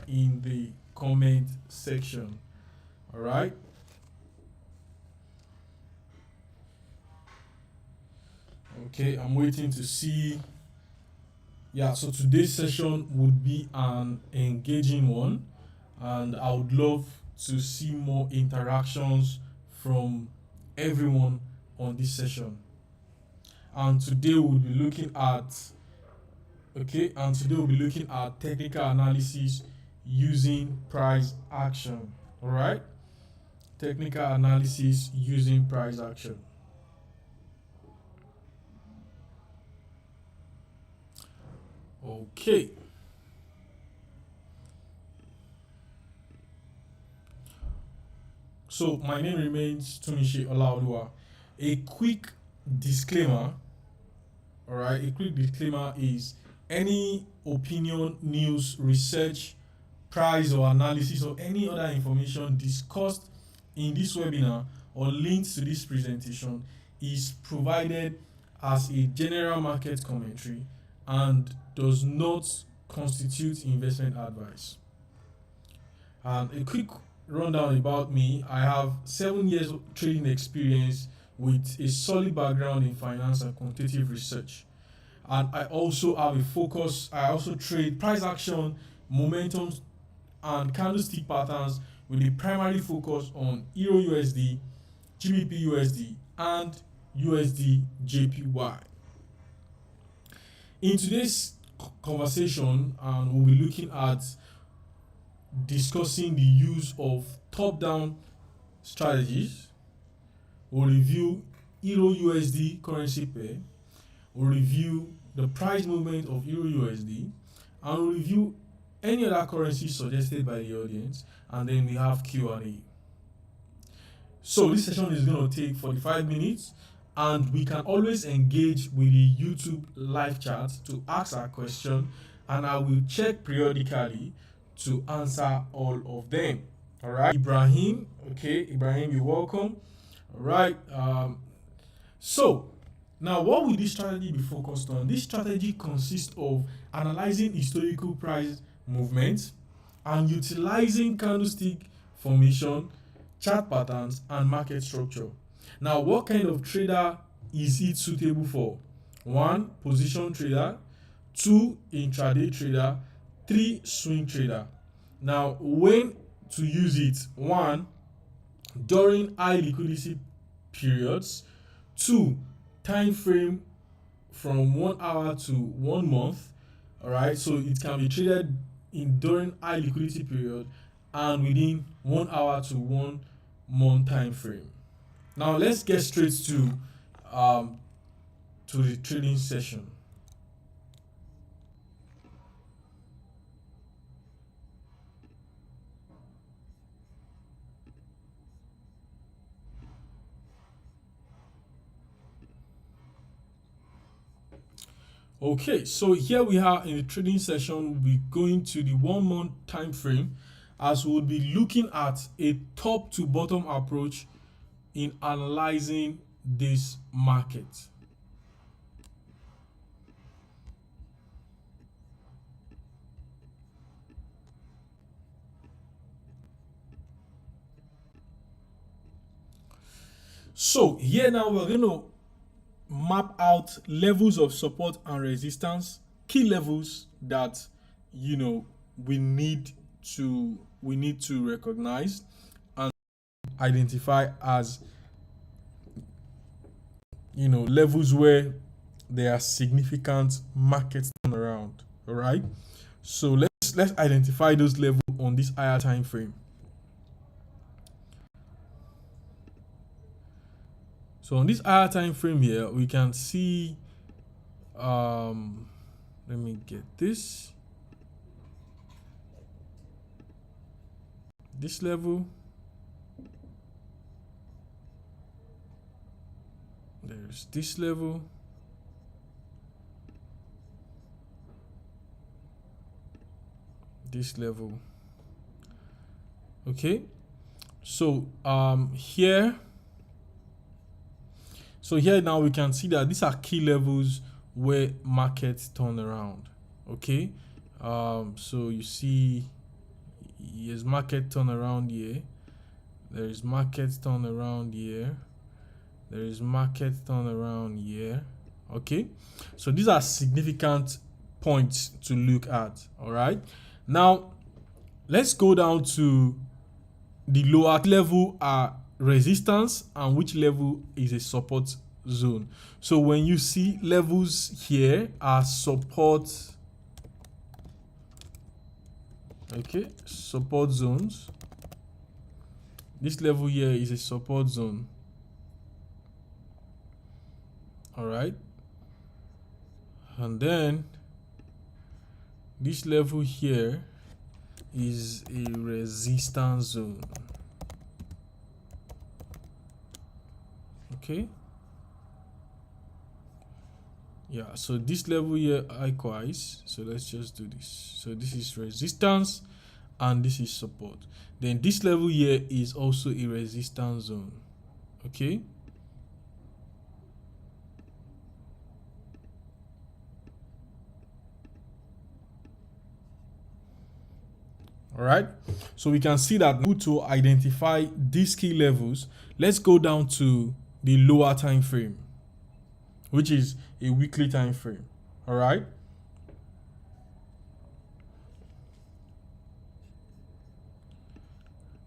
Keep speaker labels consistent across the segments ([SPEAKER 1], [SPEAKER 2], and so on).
[SPEAKER 1] in the comment section. All right. Okay, I'm waiting to see. Yeah, so today's session would be an engaging one, and I would love to see more interactions from everyone on this session. And today we'll be looking at technical analysis using price action. All right, technical analysis using price action. Okay. So my name remains Tunmise Olaoluwa. A quick disclaimer, all right, a quick disclaimer is any opinion, news, research, price or analysis or any other information discussed in this webinar or linked to this presentation is provided as a general market commentary and does not constitute investment advice. And a quick rundown about me: I have 7 years of trading experience with a solid background in finance and quantitative research. And I also have a focus, I also trade price action, momentum, and candlestick patterns with a primary focus on Euro USD, GBP USD, and USD JPY. In today's conversation, we'll be looking at discussing the use of top-down strategies. We'll review Euro USD currency pair. We'll review the price movement of Euro USD, and we'll review any other currency suggested by the audience, and then we have Q&A. So this session is going to take 45 minutes, and we can always engage with the YouTube live chat to ask our question, and I will check periodically to answer all of them. All right, Ibrahim. Okay, Ibrahim, you're welcome. All right. So now, what will this strategy be focused on? This strategy consists of analyzing historical price movements and utilizing candlestick formation, chart patterns, and market structure. Now, what kind of trader is it suitable for? 1. Position trader. 2. Intraday trader. 3. Swing trader. Now, when to use it? 1. During high liquidity periods. 2. Time frame from 1 hour to 1 month. All right, so it can be traded in during high liquidity period and within 1 hour to 1 month time frame. Now let's get straight to the trading session. Okay, so here we are in the trading session. We'll be going to the 1 month time frame, as we'll be looking at a top to bottom approach in analyzing this market. So here now we're going to map out levels of support and resistance, key levels that we need to recognize and identify as levels where there are significant market turnaround. All right, so let's identify those levels on this higher time frame. So on this higher time frame here, we can see, let me get this level. There's this level. This level. Okay. So here now we can see that these are key levels where markets turn around. Okay. So you see Here's market turnaround here. There is market turnaround here. There is market turnaround here. Okay, so these are significant points to look at. All right, now let's go down to the lower level are resistance and which level is a support zone. So when you see levels here are support, okay, support zones. This level here is a support zone. All right, and then this level here is a resistance zone. Okay, yeah, so this level here likewise. So let's just do this. So this is resistance and this is support. Then this level here is also a resistance zone. Okay, all right, so we can see that good to identify these key levels. Let's go down to the lower time frame, which is a weekly time frame. All right,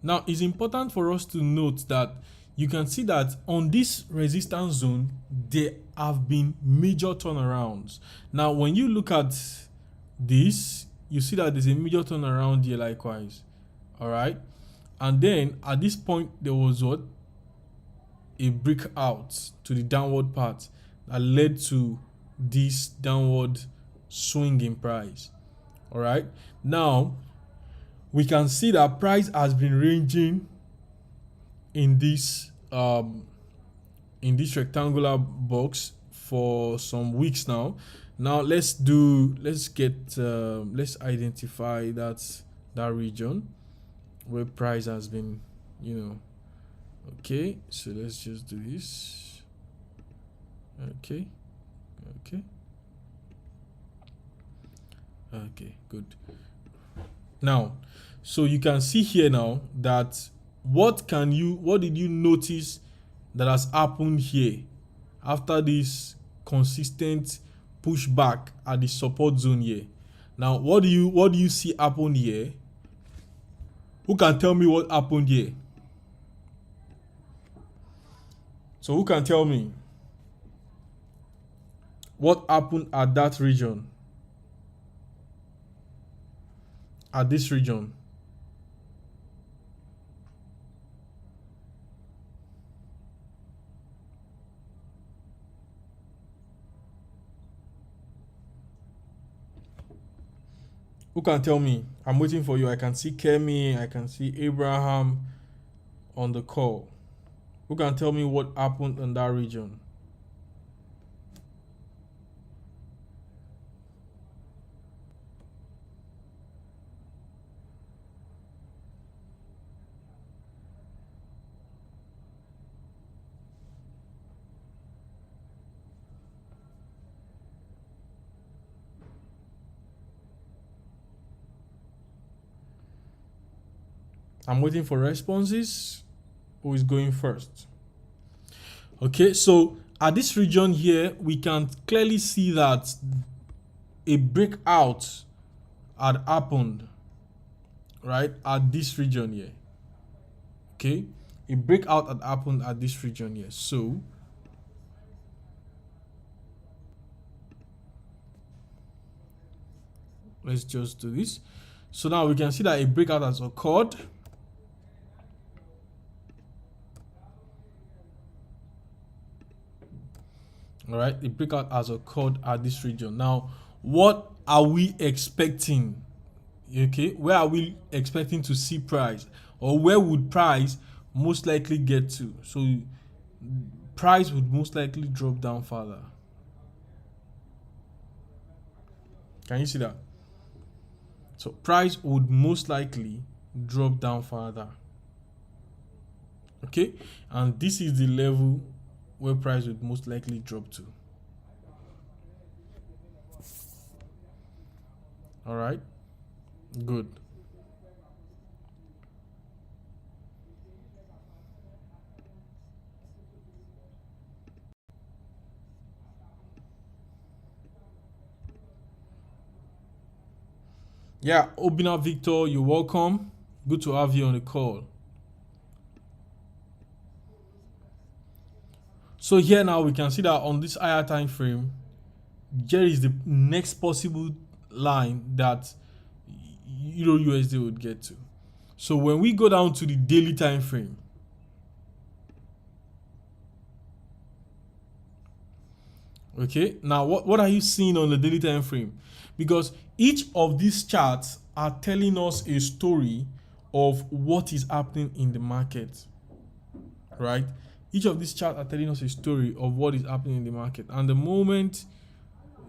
[SPEAKER 1] now it's important for us to note that you can see that on this resistance zone there have been major turnarounds. Now when you look at this, you see that there's a major turnaround here likewise. All right, and then at this point there was what, a breakout to the downward path that led to this downward swing in price. All right, now we can see that price has been ranging in this rectangular box for some weeks now. Now let's identify that region where price has been, okay, so let's just do this. Okay, good. Now so you can see here now that what did you notice that has happened here after this consistent pushback at the support zone here? Now what do you see happen here? Who can tell me what happened here? So who can tell me what happened at that region? At this region? Who can tell me? I'm waiting for you. I can see Kemi, I can see Abraham on the call. Who can tell me what happened in that region? I'm waiting for responses. Who is going first? Okay, so at this region here, we can clearly see that a breakout had happened, right, at this region here. Okay, a breakout had happened at this region here. So let's just do this. So now we can see that a breakout has occurred. All right, the breakout has occurred at this region. Now, what are we expecting? Okay, where are we expecting to see price, or where would price most likely get to? So, price would most likely drop down further. Can you see that? So, price would most likely drop down further. Okay, and this is the level where price would most likely drop to. All right, good. Yeah, Obina Victor, you're welcome. Good to have you on the call. So here now we can see that on this higher time frame, here is the next possible line that Euro USD would get to. So when we go down to the daily time frame, okay, now what are you seeing on the daily time frame? Because each of these charts are telling us a story of what is happening in the market, right? Each of these charts are telling us a story of what is happening in the market. And the moment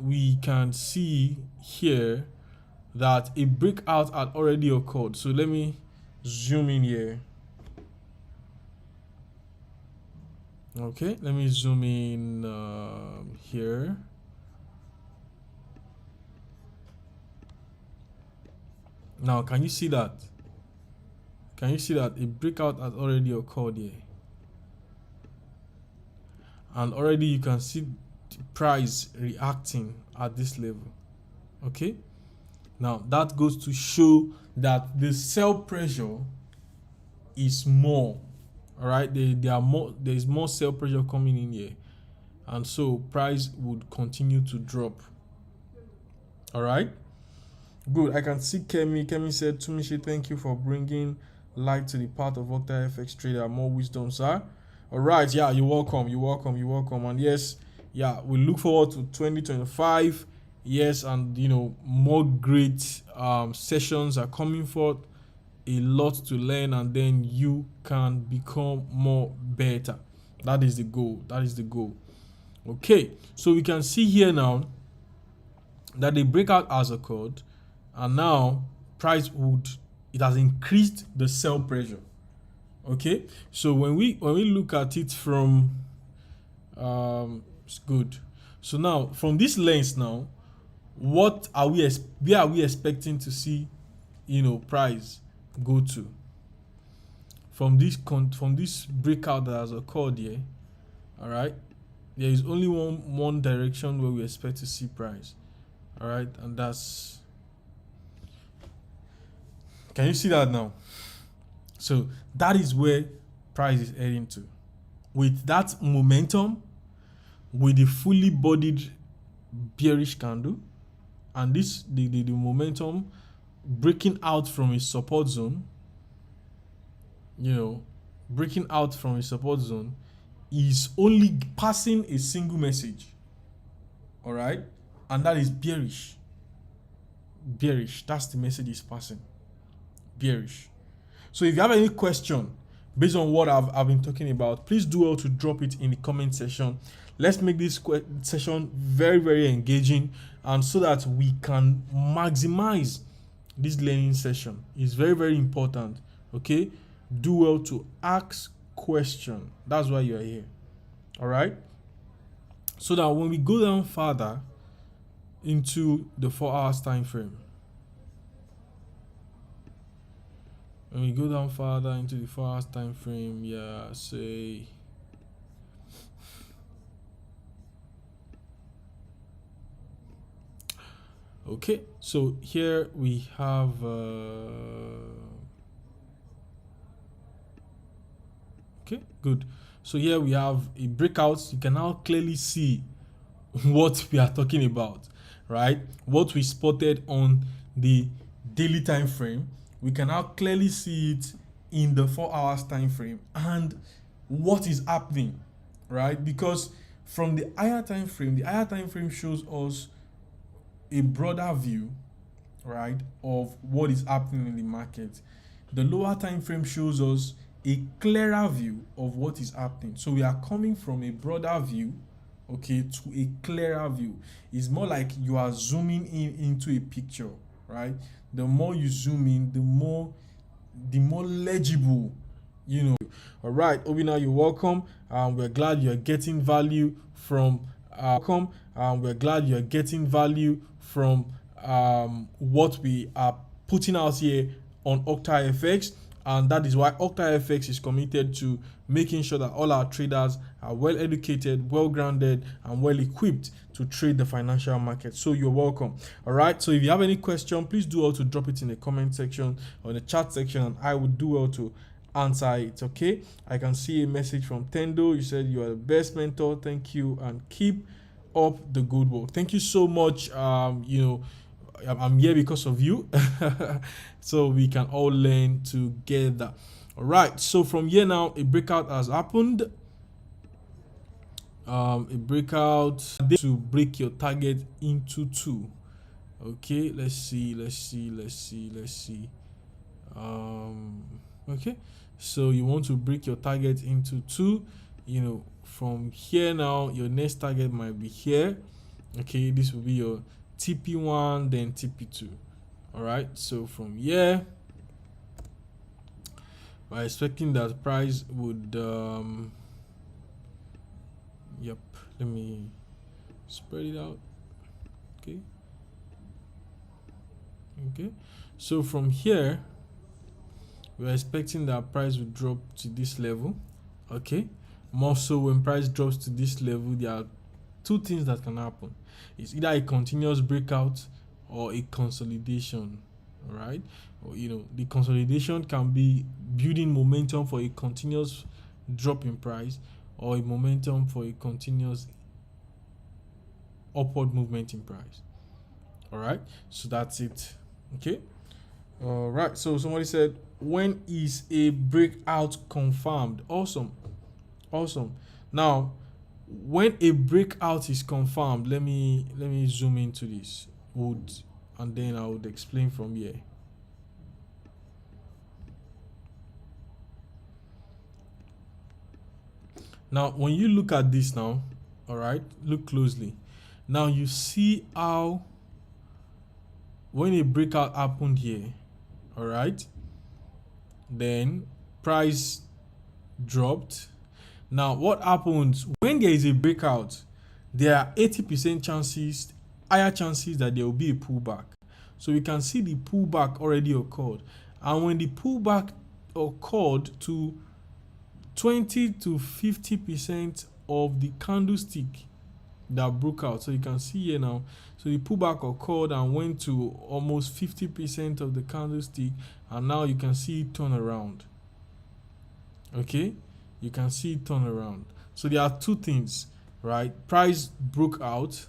[SPEAKER 1] we can see here that a breakout had already occurred. So let me zoom in here. Okay, let me zoom in here. Now, can you see that? Can you see that a breakout has already occurred here? And already you can see the price reacting at this level. Okay, now that goes to show that the sell pressure is more. All right, there is more sell pressure coming in here, and so price would continue to drop. All right, good. I can see Kemi said, Tunmise, thank you for bringing light to the path of Octa FX trader. More wisdom, sir. All right, yeah, you're welcome. And yes, yeah, we look forward to 2025. Yes, and more great sessions are coming forth. A lot to learn, and then you can become more better. That is the goal. Okay, so we can see here now that the breakout has occurred, and now it has increased the sell pressure. Okay, so when we look at it from it's good. So now from this lens now, where are we expecting to see price go to from this breakout that has occurred here? All right, there is only one direction where we expect to see price. All right, and that's, can you see that now? So that is where price is heading to. With that momentum, with the fully bodied bearish candle, and the momentum breaking out from a support zone, is only passing a single message. All right, and that is bearish. That's the message it's passing. Bearish. So if you have any question based on what I've been talking about, please do well to drop it in the comment section. Let's make this session very, very engaging, and so that we can maximize this learning session. It's very, very important. Okay, do well to ask question. That's why you are here. All right, so that when we go down further into the 4 hours time frame, when we go down further into the 4 hours time frame, say okay, so here we have okay, good. So here we have a breakout. You can now clearly see what we are talking about, right? What we spotted on the daily time frame, we can now clearly see it in the 4 hours time frame, and what is happening, right? Because from the higher time frame shows us a broader view, right, of what is happening in the market. The lower time frame shows us a clearer view of what is happening. So we are coming from a broader view, okay, to a clearer view. It's more like you are zooming into a picture, right? The more you zoom in, the more legible, All right, Obina, you're welcome. We're glad you're getting value from what we are putting out here on Octa FX. And that is why OctaFX is committed to making sure that all our traders are well educated, well grounded, and well equipped to trade the financial market. So you're welcome. All right. So if you have any question, please do well to drop it in the comment section or in the chat section, and I would do well to answer it. Okay. I can see a message from Tendo. You said you are the best mentor. Thank you, and keep up the good work. Thank you so much. I'm here because of you. So we can all learn together. All right. So from here now, a breakout has happened. A breakout to break your target into two. Okay. Let's see. Okay. So you want to break your target into two. From here now, your next target might be here. Okay. This will be your TP1, then TP2. All right. So from here, we're expecting that price would yep, let me spread it out. Okay, so from here we're expecting that price will drop to this level. Okay, more so when price drops to this level, there are two things that can happen. It's either a continuous breakout or a consolidation. All right, or the consolidation can be building momentum for a continuous drop in price, or a momentum for a continuous upward movement in price. All right, so that's it. Okay. All right, so somebody said, when is a breakout confirmed? Awesome. Now, when a breakout is confirmed, let me zoom into this and then I would explain from here. Now, when you look at this now, all right, look closely. Now you see how when a breakout happened here, all right, then price dropped. Now what happens when there is a breakout? There are 80% chances, higher chances that there will be a pullback. So we can see the pullback already occurred, and when the pullback occurred to 20 to 50% of the candlestick that broke out. So you can see here now, so the pullback occurred and went to almost 50% of the candlestick, and now you can see it turn around. Okay, you can see it turn around. So there are two things, right? Price broke out.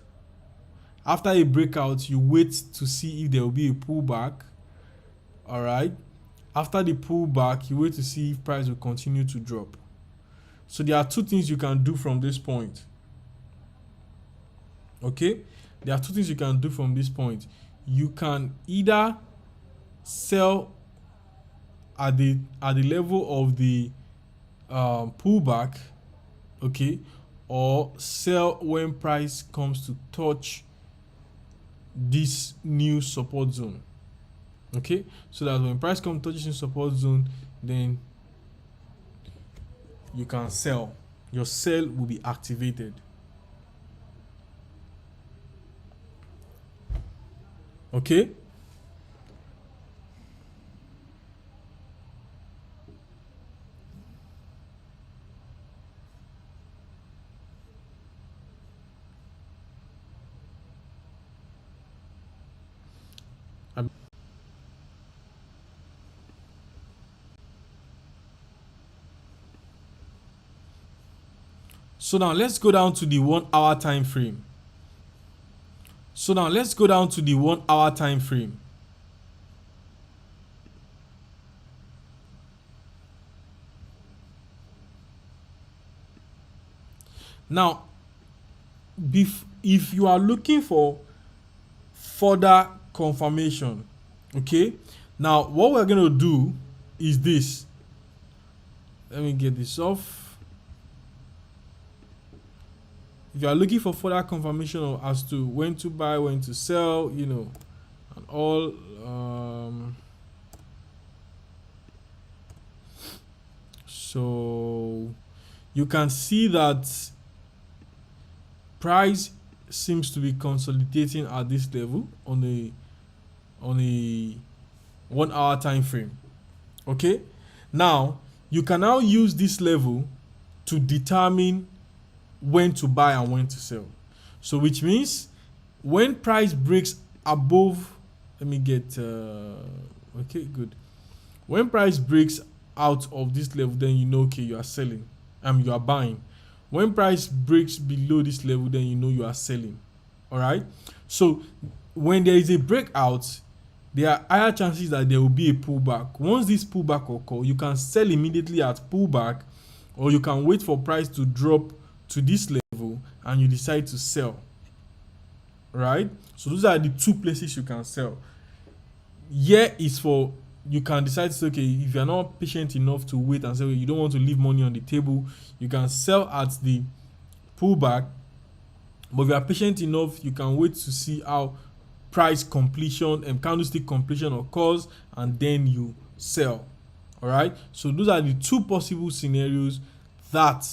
[SPEAKER 1] After a breakout, you wait to see if there will be a pullback. All right, after the pullback, you wait to see if price will continue to drop. So there are two things you can do from this point. Okay, there are two things you can do from this point. You can either sell at the level of the pullback, okay, or sell when price comes to touch this new support zone. Okay, so that when price comes to touch this support zone, then you can sell. Your sell will be activated. Okay. So now let's go down to the 1 hour time frame. Now, if you are looking for further confirmation, okay, now what we're going to do is this. Let me get this off. If you are looking for further confirmation as to when to buy, when to sell, and all, so you can see that price seems to be consolidating at this level on a 1 hour time frame. Okay, Now you can now use this level to determine when to buy and when to sell. So which means when price breaks above, let me get okay, good. When price breaks out of this level, then you know, okay, you are selling. You are buying. When price breaks below this level, then you know you are selling. All right. So when there is a breakout, there are higher chances that there will be a pullback. Once this pullback occurs, you can sell immediately at pullback, or you can wait for price to drop to this level and you decide to sell. Right? So those are the two places you can sell. Here is for, you can decide to say, okay, if you're not patient enough to wait and say, okay, you don't want to leave money on the table, you can sell at the pullback. But if you are patient enough, you can wait to see how price completion and candlestick completion occurs, and then you sell. All right. So those are the two possible scenarios that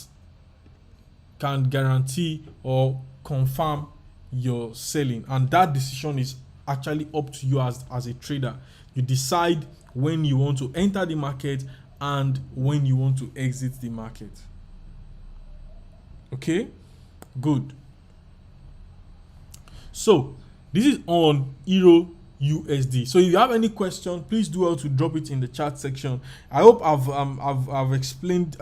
[SPEAKER 1] can guarantee or confirm your selling, and that decision is actually up to you as a trader. You decide when you want to enter the market and when you want to exit the market. Okay, good. So this is on Euro USD. So if you have any question, please do well to drop it in the chat section. I hope I've explained.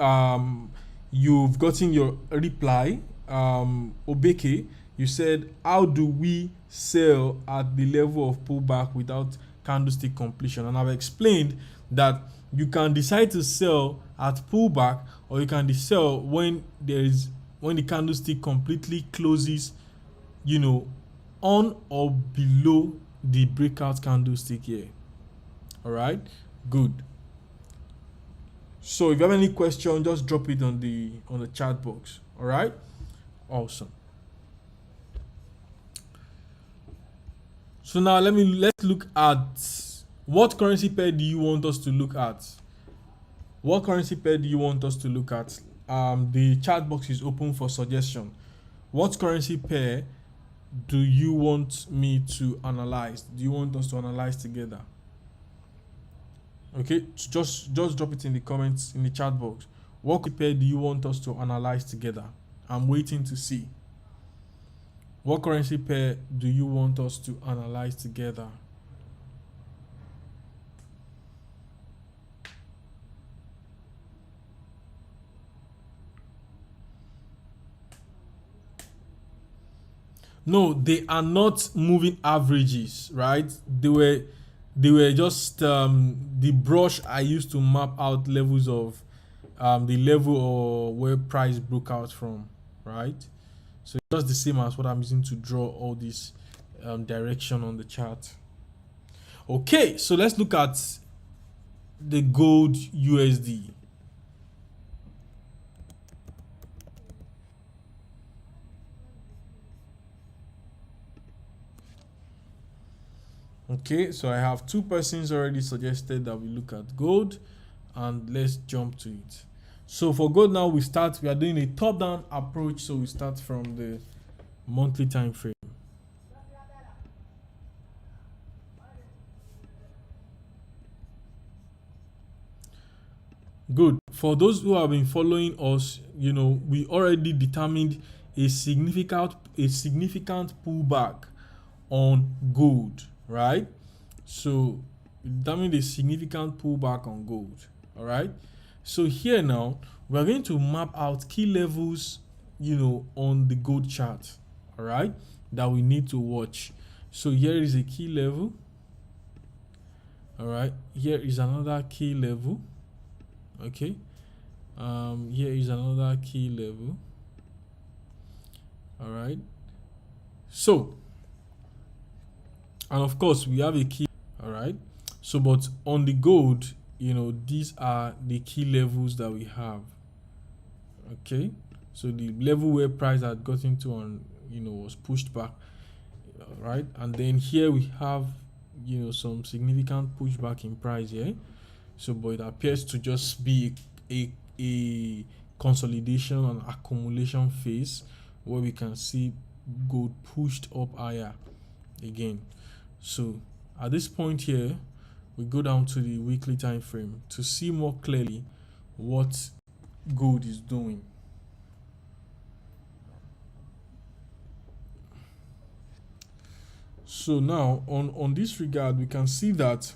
[SPEAKER 1] You've gotten your reply. Obeke, you said, how do we sell at the level of pullback without candlestick completion? And I've explained that you can decide to sell at pullback, or you can sell when the candlestick completely closes, on or below the breakout candlestick here. All right, good. So if you have any question, just drop it on the chat box. All right, awesome. So now let's look at what currency pair do you want us to look at? What currency pair do you want us to look at? The chat box is open for suggestion. What currency pair do you want me to analyze? Do you want us to analyze together? Okay, just drop it in the comments in the chat box. What pair do you want us to analyze together? I'm waiting to see. What currency pair do you want us to analyze together? No, they are not moving averages, right? They were just the brush I used to map out levels of the level or where price broke out from, right? So it's just the same as what I'm using to draw all this direction on the chart. Okay, so let's look at the gold USD. Okay, so I have two persons already suggested that we look at gold, and let's jump to it. So for gold now, we are doing a top-down approach, so we start from the monthly time frame. Good. For those who have been following us, we already determined a significant pullback on gold, right? So we determined a significant pullback on gold. All right. So here now we're going to map out key levels, on the gold chart. All right, that we need to watch. So here is a key level. All right, here is another key level. Okay, here is another key level. All right, so, and of course we have a key. All right, so but on the gold, these are the key levels that we have. Okay, so the level where price had gotten to and was pushed back. All right, and then here we have some significant pushback in price here. So but it appears to just be a consolidation and accumulation phase where we can see gold pushed up higher again. So at this point here, we go down to the weekly time frame to see more clearly what gold is doing. So now on this regard, we can see that,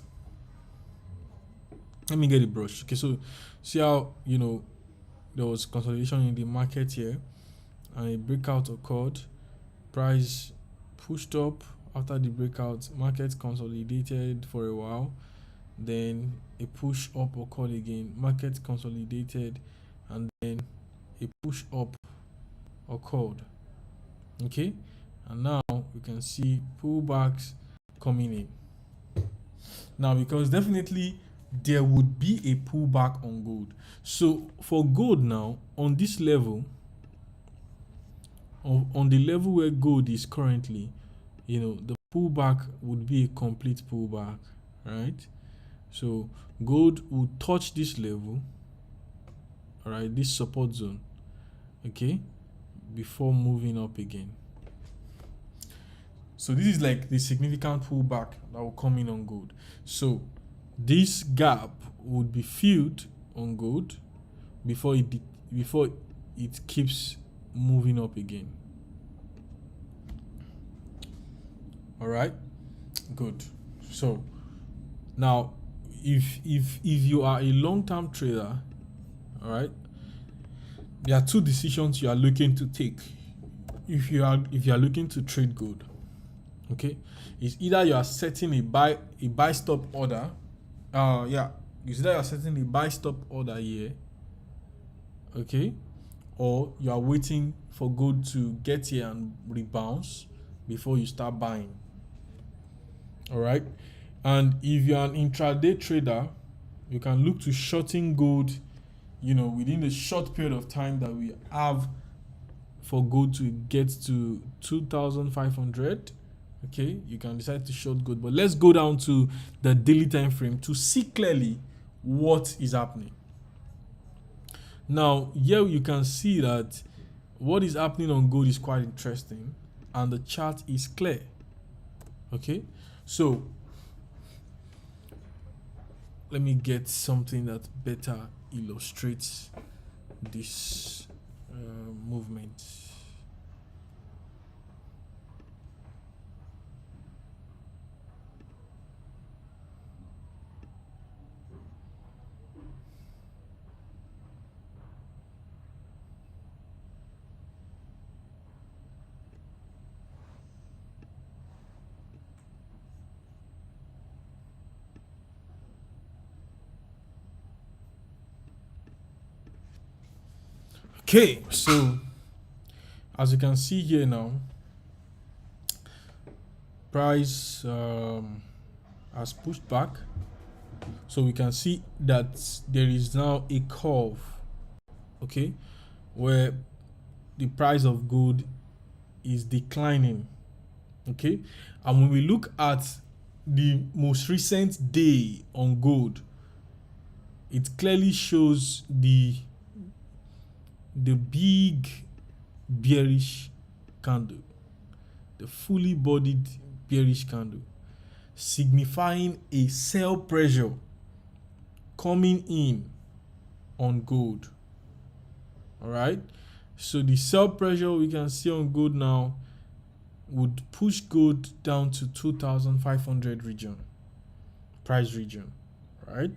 [SPEAKER 1] let me get a brush. Okay, so see how there was consolidation in the market here and a breakout occurred. Price pushed up. After the breakout, market consolidated for a while, then a push up occurred again, market consolidated, and then a push up occurred. Okay, and now we can see pullbacks coming in now, because definitely there would be a pullback on gold. So for gold now, on this level, on the level where gold is currently, the pullback would be a complete pullback, right? So gold will touch this level, all right, this support zone, okay, before moving up again. So this is like the significant pullback that will come in on gold. So this gap would be filled on gold before it keeps moving up again. All right, good. So now, if you are a long-term trader, all right, there are two decisions you are looking to take. If you are looking to trade gold, okay, it's either you are setting a buy stop order. It's either you are setting a buy stop order here, okay, or you are waiting for gold to get here and rebounce before you start buying. All right, and if you are an intraday trader, you can look to shorting gold, within the short period of time that we have for gold to get to 2,500. Okay, you can decide to short gold, but let's go down to the daily time frame to see clearly what is happening. Now, here you can see that what is happening on gold is quite interesting, and the chart is clear. Okay, so let me get something that better illustrates this movement. Okay, so as you can see here now, price has pushed back, so we can see that there is now a curve, okay, where the price of gold is declining, okay, and when we look at the most recent day on gold, it clearly shows the big bearish candle, the fully bodied bearish candle, signifying a sell pressure coming in on gold. All right, so the sell pressure we can see on gold now would push gold down to 2,500 region, price region, right,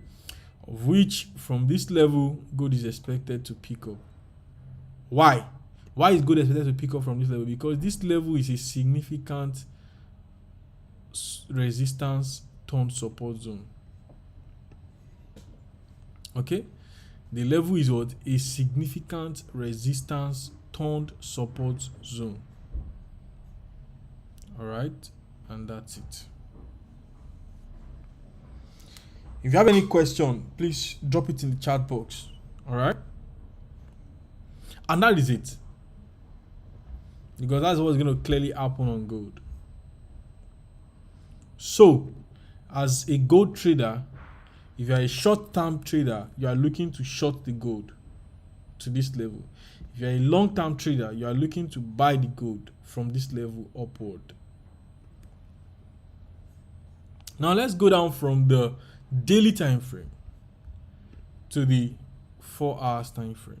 [SPEAKER 1] of which from this level gold is expected to pick up. Why is gold expected to pick up from this level? Because this level is a significant resistance turned support zone. Okay, the level is what? A significant resistance turned support zone. All right, and that's it. If you have any question, please drop it in the chat box. All right, and that is it, because that's what's going to clearly happen on gold. So as a gold trader, if you are a short-term trader, you are looking to short the gold to this level. If you are a long-term trader, you are looking to buy the gold from this level upward. Now let's go down from the daily time frame to the 4 hours time frame.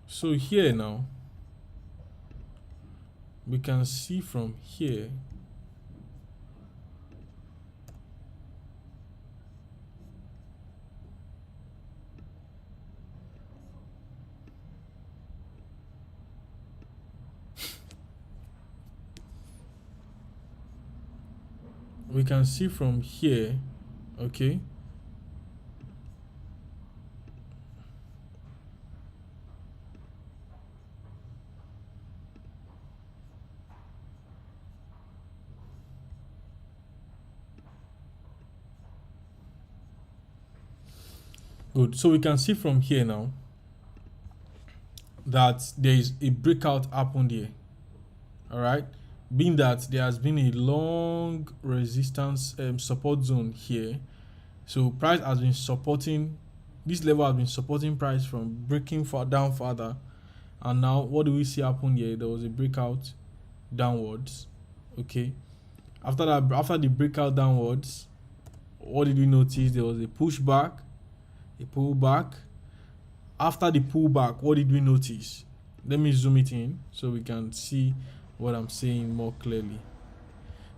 [SPEAKER 1] So here now, we can see from here okay, good. So we can see from here now that there is a breakout happened here. All right, being that there has been a long resistance support zone here, so price has been supporting this level, has been supporting price from breaking down further, and now what do we see happen here? There was a breakout downwards. Okay, after the breakout downwards, what did we notice? There was a pushback, a pullback. After the pullback, what did we notice? Let me zoom it in so we can see what I'm saying more clearly.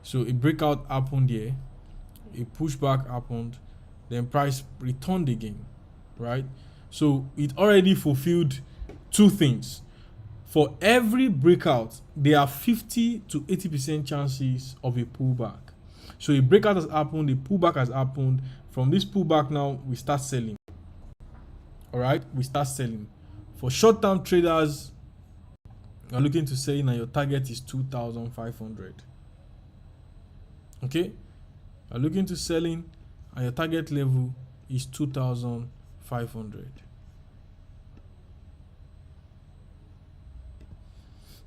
[SPEAKER 1] So a breakout happened here, a pushback happened, then price returned again, right? So it already fulfilled two things. For every breakout, there are 50 to 80% chances of a pullback. So a breakout has happened, a pullback has happened. From this pullback now, we start selling. All right, we start selling. For short-term traders, you're looking to sell in and your target is 2,500. Okay, you're looking to sell in and your target level is 2,500.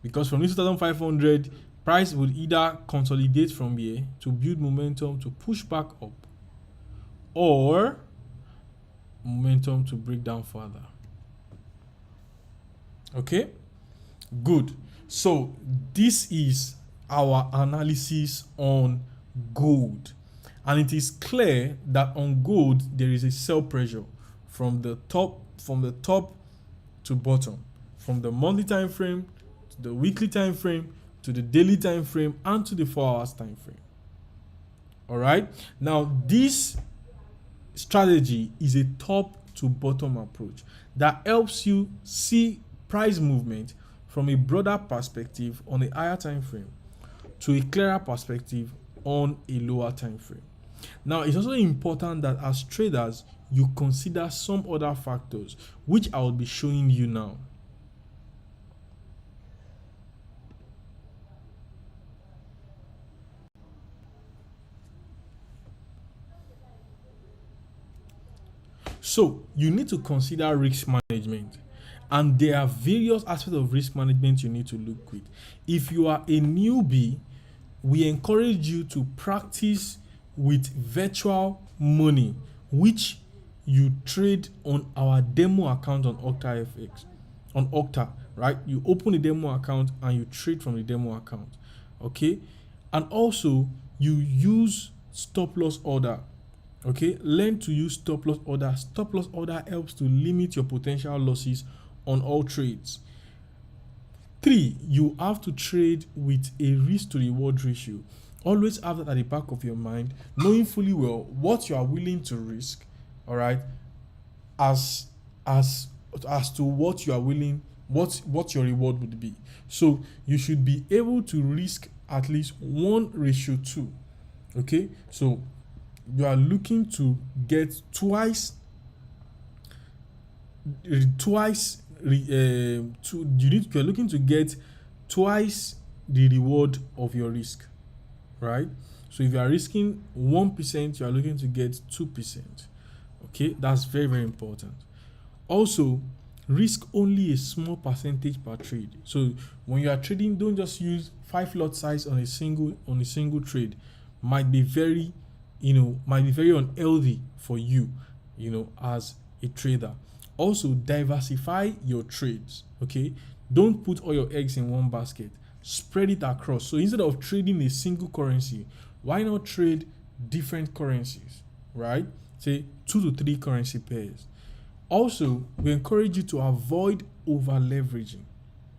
[SPEAKER 1] Because from this 2,500, price would either consolidate from here to build momentum to push back up, or momentum to break down further. Okay, good. So this is our analysis on gold, and it is clear that on gold there is a sell pressure from the top to bottom, from the monthly time frame to the weekly time frame to the daily time frame and to the 4 hours time frame. All right, now this strategy is a top to bottom approach that helps you see price movement from a broader perspective on a higher time frame to a clearer perspective on a lower time frame. Now, it's also important that as traders, you consider some other factors, which I will be showing you now. So, you need to consider risk management. And there are various aspects of risk management you need to look with. If you are a newbie, we encourage you to practice with virtual money, which you trade on our demo account on Octa, right? You open a demo account and you trade from the demo account, okay? And also you use stop loss order. Okay, learn to use stop loss order. Stop loss order helps to limit your potential losses on all trades. 3, you have to trade with a risk to reward ratio. Always have that at the back of your mind, knowing fully well what you are willing to risk, all right, as to what you are willing, what your reward would be. So you should be able to risk at least 1:2. Okay, so you are looking to get you're looking to get twice the reward of your risk, right? So if you are risking 1%, you are looking to get 2%. Okay, that's very, very important. Also, risk only a small percentage per trade. So when you are trading, don't just use 5 lot size on a single trade. Might be very unhealthy for you, as a trader. Also, diversify your trades. Okay, don't put all your eggs in one basket. Spread it across. So instead of trading a single currency, why not trade different currencies, right? Say 2 to 3 currency pairs. Also, we encourage you to avoid over leveraging.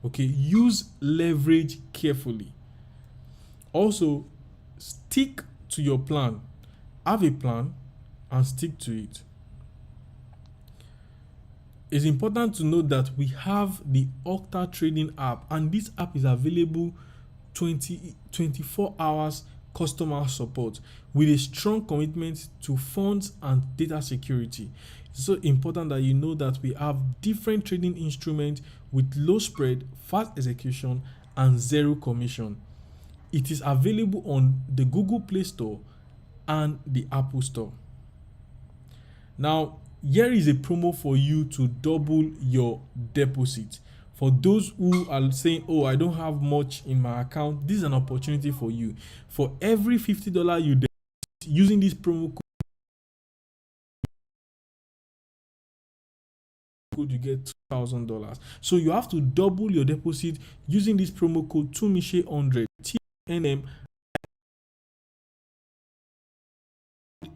[SPEAKER 1] Okay, use leverage carefully. Also, stick to your plan. Have a plan and stick to it. It's important to note that we have the Octa trading app, and this app is available 24 hours customer support with a strong commitment to funds and data security. It's so important that you know that we have different trading instruments with low spread, fast execution, and zero commission. It is available on the Google Play Store and the Apple Store. Now, here is a promo for you to double your deposit. For those who are saying, oh, I don't have much in my account, this is an opportunity for you. For every $50 you deposit using this promo code, you get $2,000. So you have to double your deposit using this promo code Tunmise100 TNM.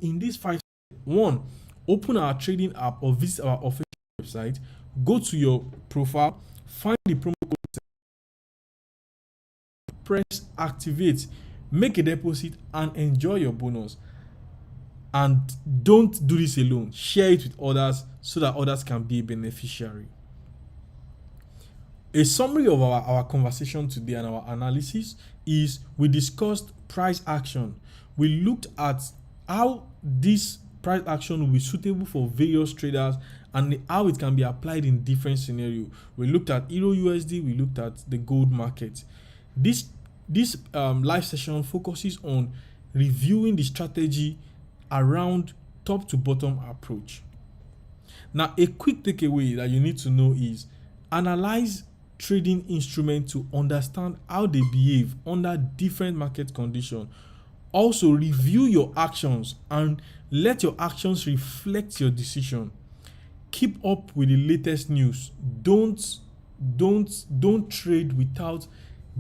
[SPEAKER 1] In this 5 1, open our trading app or visit our official website. Go to your profile, find the promo code, press activate, make a deposit, and enjoy your bonus. And don't do this alone. Share it with others so that others can be a beneficiary. A summary of our conversation today and our analysis is we discussed price action. We looked at how this price action will be suitable for various traders and how it can be applied in different scenarios. We looked at Euro USD, we looked at the gold market. This live session focuses on reviewing the strategy around top to bottom approach. Now, a quick takeaway that you need to know is analyze trading instruments to understand how they behave under different market conditions. Also, review your actions and let your actions reflect your decision. Keep up with the latest news. Don't trade without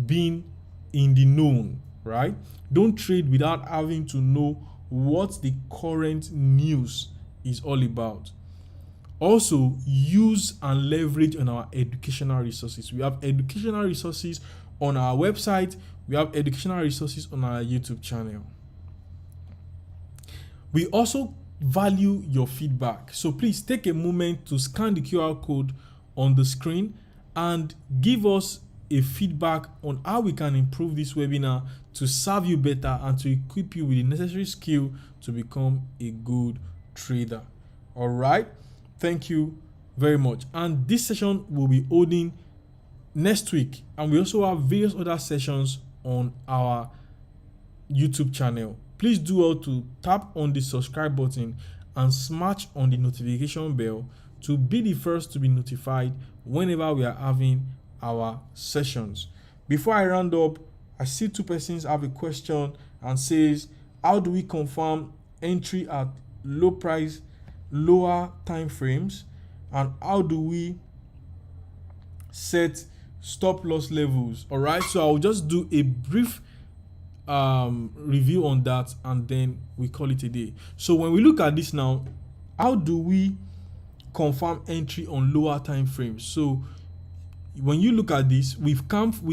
[SPEAKER 1] being in the known, right? Don't trade without having to know what the current news is all about. Also, use and leverage on our educational resources. We have educational resources on our website. We have educational resources on our YouTube channel. We also value your feedback. So please take a moment to scan the QR code on the screen and give us a feedback on how we can improve this webinar to serve you better and to equip you with the necessary skill to become a good trader. All right. Thank you very much. And this session will be holding next week. And we also have various other sessions on our YouTube channel. Please do well to tap on the subscribe button and smash on the notification bell to be the first to be notified whenever we are having our sessions. Before I round up, I see two persons have a question and says, how do we confirm entry at lower time frames, and how do we set stop loss levels? All right, so I'll just do a brief review on that and then we call it a day. So when we look at this now, how do we confirm entry on lower time frames? So when you look at this, we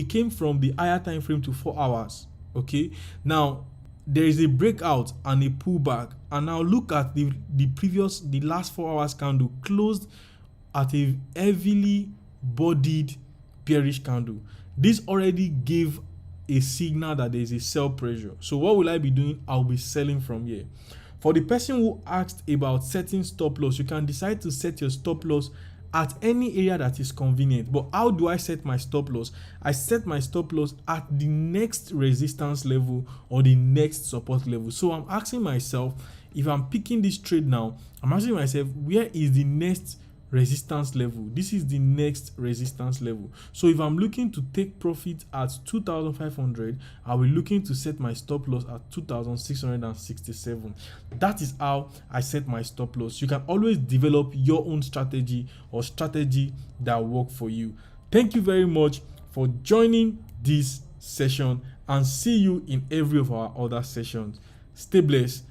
[SPEAKER 1] came from the higher time frame to 4 hours. Okay, now there is a breakout and a pullback, and now look at the last 4 hours candle closed at a heavily bodied bearish candle. This already gave a signal that there is a sell pressure. So what will I be doing? I'll be selling from here. For the person who asked about setting stop loss, you can decide to set your stop loss at any area that is convenient. But how do I set my stop loss? I set my stop loss at the next resistance level or the next support level. So I'm asking myself, if I'm picking this trade now, I'm asking myself, where is the next resistance level? This is the next resistance level. So if I'm looking to take profit at 2,500, I'll be looking to set my stop loss at 2,667. That is how I set my stop loss. You can always develop your own strategy or strategy that work for you. Thank you very much for joining this session, and see you in every of our other sessions. Stay blessed.